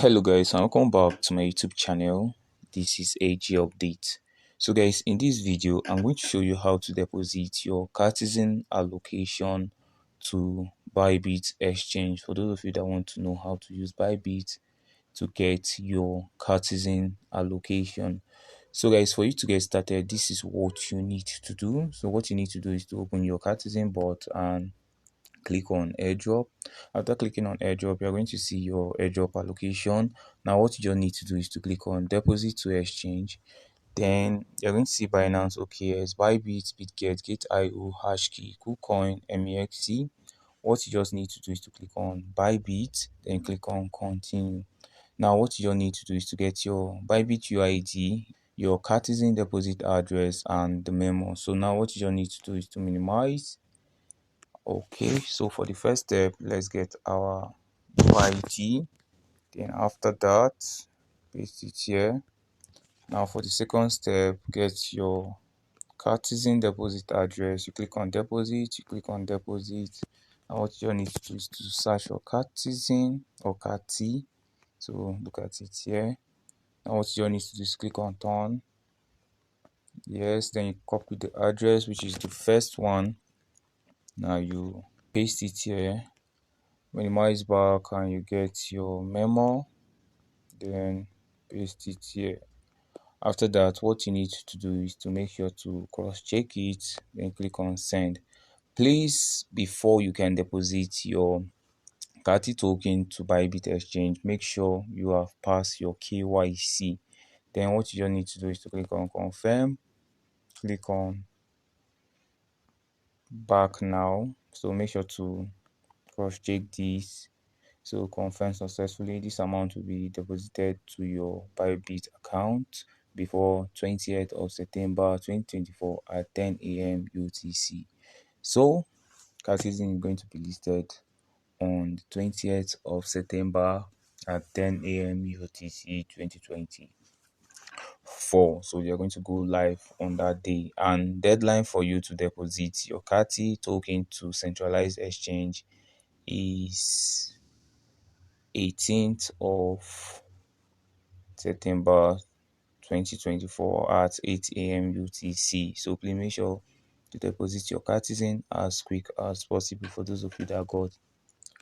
Hello guys, and welcome back to my YouTube channel. This is AG Update. So guys, in this video I'm going to show you how to deposit your Catizen allocation to Bybit exchange. For those of you that want to know how to use Bybit to get your Catizen allocation. So guys, for you to get started, this is what you need to do. So what you need to do is to open your Catizen bot and click on airdrop. After clicking on airdrop, you're going to see your airdrop allocation. Now what you just need to do is to click on deposit to exchange. Then you're going to see Binance, OKS, Bybit, Bitget, Gate.io, Hashkey, KuCoin, MEXC. What you just need to do is to click on Bybit, then click on continue. Now what you just need to do is to get your Bybit UID, your Catizen deposit address, and the memo. So now what you just need to do is to minimize. Okay, so for the first step, let's get our UID. Then after that, paste it here. Now for the second step, get your Catizen deposit address. You click on deposit, you click on deposit. Now what you need to do is to search for Catizen or Cati. So look at it here. Now what you need to do is click on turn. Yes, then you copy the address, which is the first one. Now you paste it here, minimize back, and you get your memo, then paste it here. After that, what you need to do is to make sure to cross check it, then click on send. Please, before you can deposit your Cati token to Bybit exchange, make sure you have passed your KYC. Then what you just need to do is to click on confirm, click on back now. So make sure to cross check this. So confirm successfully. This amount will be deposited to your Bybit account before 20th of September 2024 at 10 a.m. UTC. So Catizen is going to be listed on the 20th of September at 10 a.m. UTC 2024. So you're going to go live on that day, and deadline for you to deposit your Cati token to centralized exchange is 18th of September 2024 at 8 a.m. UTC. So please make sure to deposit your Catizen as quick as possible for those of you that got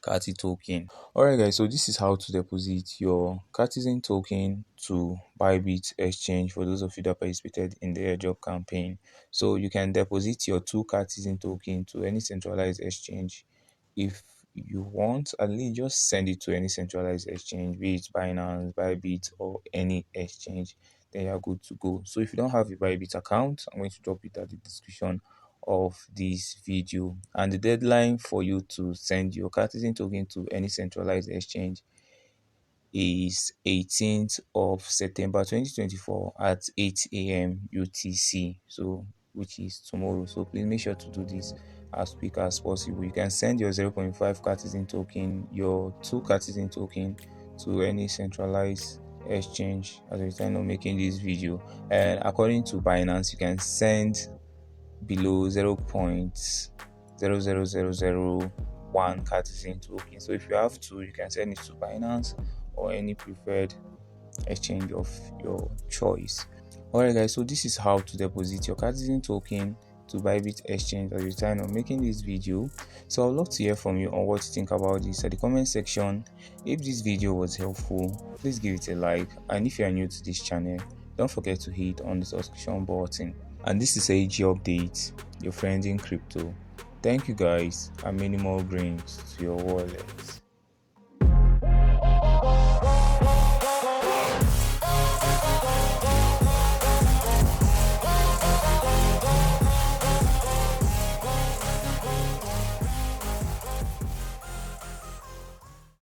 Cati token. Alright guys, so this is how to deposit your Catizen token to Bybit exchange for those of you that participated in the airdrop campaign. So you can deposit your 2 Catizen token to any centralized exchange. If you want, at least just send it to any centralized exchange, be it Binance, Bybit, or any exchange, then you're good to go. So if you don't have a Bybit account, I'm going to drop it at the description of this video. And the deadline for you to send your Catizen token to any centralized exchange is 18th of September 2024 at 8 a.m. UTC, so which is tomorrow. So please make sure to do this as quick as possible. You can send your 0.5 Catizen token, your 2 Catizen token to any centralized exchange as a time of making this video. And according to Binance, you can send below 0.00001 Catizen token. So if you have to, you can send it to Binance or any preferred exchange of your choice. Alright guys, so this is how to deposit your Catizen token to Bybit exchange at the time of making this video. So I'd love to hear from you on what you think about this at the comment section. If this video was helpful, please give it a like, and if you are new to this channel, don't forget to hit on the subscription button. And this is AG Update, your friend in crypto. Thank you guys, and many more grains to your wallet.